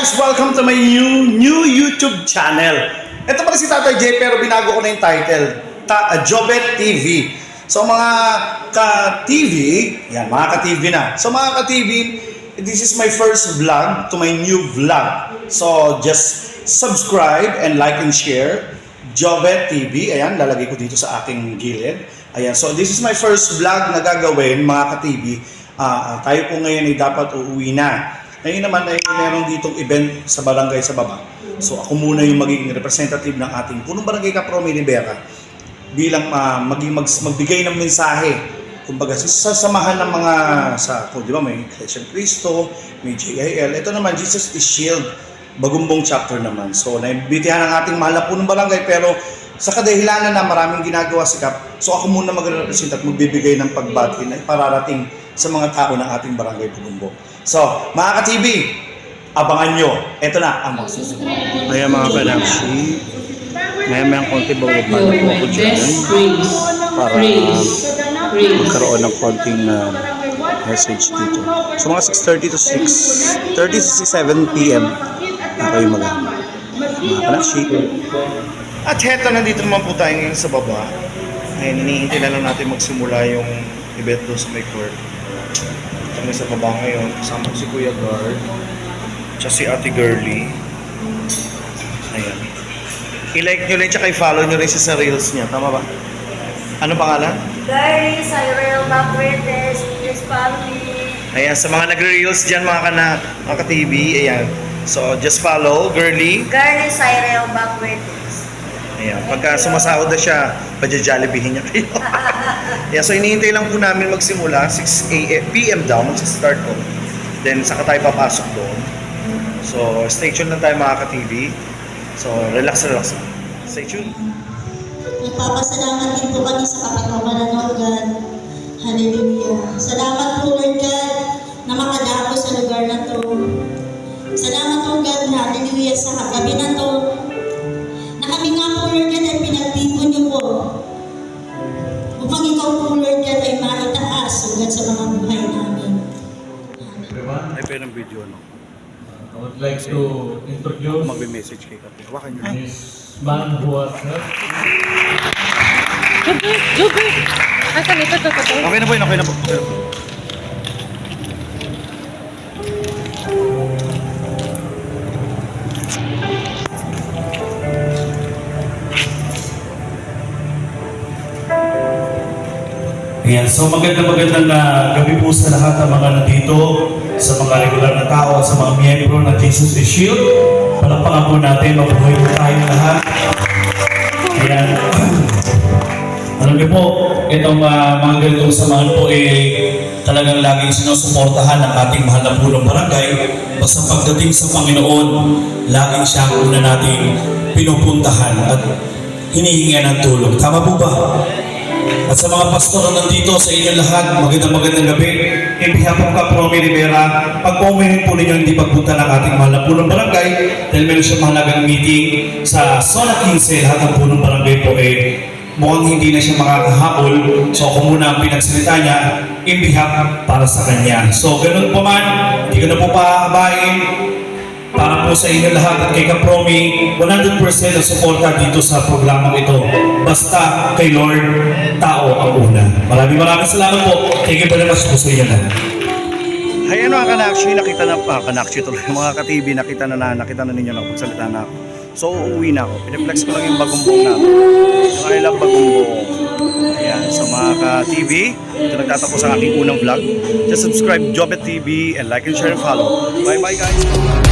guys! Welcome to my new YouTube channel. Ito pala si Tatay J pero binago ko na yung title. Jobet TV. So mga ka-TV, yan mga ka-TV na. So mga ka-TV, this is my first vlog to my new vlog. So just subscribe and like and share. Jobet TV, ayan, lalagay ko dito sa aking gilid. Ayan, so this is my first vlog na gagawin mga ka-TV. Tayo po ngayon ay dapat uuwi na. Ngayon naman ay meron ditong event sa barangay sa baba. So ako muna yung magiging representative ng ating punong barangay Kapromi Rivera bilang magbigay ng mensahe. Kumbaga sasamahan ng mga di ba may Iglesia Cristo, may JIL. Ito naman Jesus is Shield, Bagumbong chapter naman. So naimbitahan ng ating mahal na punong barangay pero sa kadahilanan na maraming ginagawa si Kap, so ako muna magre-represent at magbibigay ng pagbati na ipararating sa mga tao ng ating barangay Bagumbong. So, mga ka-TV, abangan nyo. Ito na ang magsusunod. Ayan mga kanakshi, may konti bago pa na po ako dyan para magkaroon ng konting message dito. So mga 6:30 to 6:7 p.m. ako yung mga kanakshi. At heto, nandito naman po tayo ngayon sa baba. Ngayon, hinihintay na lang natin magsimula yung event doon sa may court. Kami sa baba ngayon, kasama si Kuya Guard, tsaka si Ate Girly. Ayan. I-like nyo rin, tsaka i-follow nyo rin siya sa reels niya. Tama ba? Ano pangalan? Girly, Cyril, Backwardes, Chris Family. Ayan, sa mga nagre-reels dyan, mga ka-TV, ayan. So, just follow, Girly. Girly, Cyril, Backwardes. Ayan, pagka sumasahod na siya, pa-jollibehin niya kayo. Yeah, so hinihintay lang po namin magsimula, 6 p.m. daw, magsa-start ko. Then, saka tayo papasok doon. So, stay tuned lang tayo mga ka-TV. So, relax lang. Stay tuned. Nagpapasalamat din po kami sa kapatawaran ng Lord God. Hallelujah. Salamat po Lord God na makadako sa lugar na to. Salamat po God, hallelujah, sa gabi na to. Na kami nga po Lord God ay pinagtipon niyo po. Upang ikaw po Lord God ay maitaas hanggang sa mga buhay namin. Ay pero ng video ano? I would like to introduce Magbe-message kay Kapit. Hawakan nyo. this man who was Jubi! Asan ito? Okay na po yun, okay na po. Ayan, so magandang gabi po sa lahat ng mga nandito, sa mga regular na tao, sa mga miyembro ng Jesus is Shield. Palakpakan po natin, mabuhay po tayong lahat. Ayan. Alam niyo po, itong mga ganitong samahan po talagang laging sinusuportahan ng ating mahal na punong barangay. Basta pagdating sa Panginoon, laging siya ang una nating pinupuntahan at hinihingan ng tulong. Tama po ba? At sa mga pastor na nandito, sa inyo lahat, magandang gabi. In behalf of Kapromi Rivera, pag-commentin po ninyo hindi pagpunta ng ating mahal na punong barangay dahil meron siya mahalagang meeting sa Zona 15, lahat ng punong barangay po mukhang hindi na siya makakahabol. So ako muna ang pinagsalita niya in behalf para sa kanya. So ganun po man, hindi ko na po pahabain. Para po sa inyo lahat at kay Kapromi, 100% ang suporta dito sa programang ito. Basta kay Lord, tao ang una. Maraming salamat po. Thank you very much po sa inyo lahat. Ayan mga kanakshi, nakita na kanakshi tuloy. Mga ka-TV, nakita na ninyo na pagsalita na ako. So uuwi na ako. Piniplex ko lang yung Bagumbong na ako. Yung I love Bagumbong. Ayan, so mga ka-TV, ito nagtatapos ang aking unang vlog. Just subscribe Jobet TV and like and share and follow. Bye bye guys!